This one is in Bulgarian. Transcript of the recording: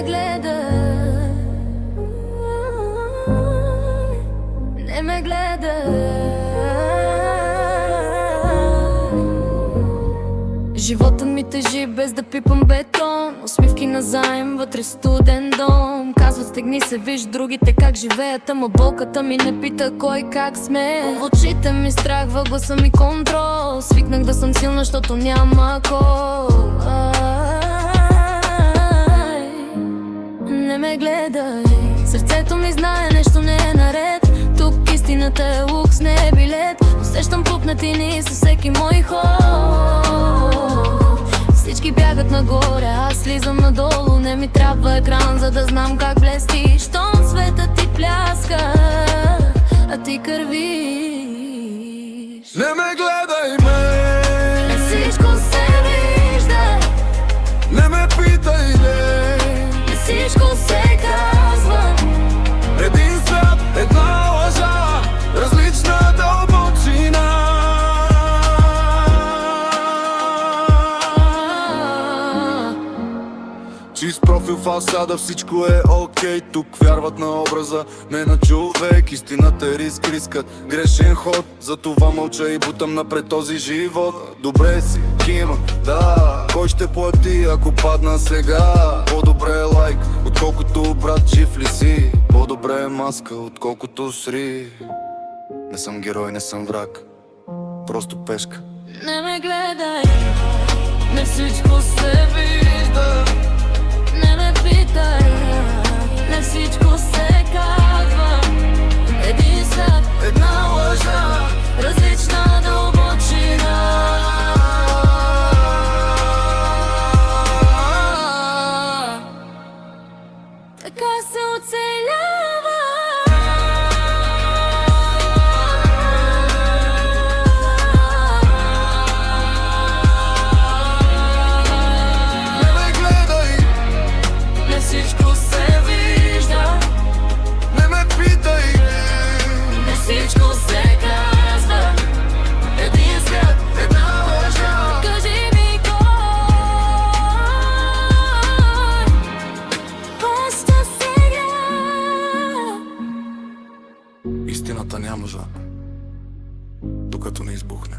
гледай, не ме гледай. Животът ми тежи без да пипам бетон. Усмивки на заем, вътре студен дом. Казват стегни се, виж другите как живеят, ама болката ми не пита кой как сме. В очите ми страх, в гласа ми контрол. Свикнах да съм силна, защото няма кол. Не ме гледай, сърцето ми знае нещо не е наред. Тук истината е лукс, не е билет. Усещам пупнатини със всеки мой ход. Всички бягат нагоре, аз слизам надолу. Не ми трябва екран, за да знам как блести. Щом светът ти пляска, а ти кървиш. Не ме гледай ме, Не всичко се вижда. не ме питай, не. Не всичко се казва. Един свят, една лъжа, различна дълбочина. Чист профил, фасада, всичко е окей. Тук вярват на образа, не на човек. Истината е риск, рискът, грешен ход. Затова мълча и бутам напред този живот. Добре си, кима, да. Кой ще плати, ако падна сега? По-добре е лайк, отколкото брат, жив ли си? По-добре е маска, отколкото сри. Не съм герой, не съм враг, просто пешка. Не ме гледай, не всичко се вижда. Не ме питай, не всичко се казва. Един свят, една лъжа, различна дълбочина. Така се оцелява. Всичко се вижда. Не ме питай, Не всичко се казва. Един свят, една лъжа. Кажи ми кой плаща сега? истината няма жар, докато не избухне.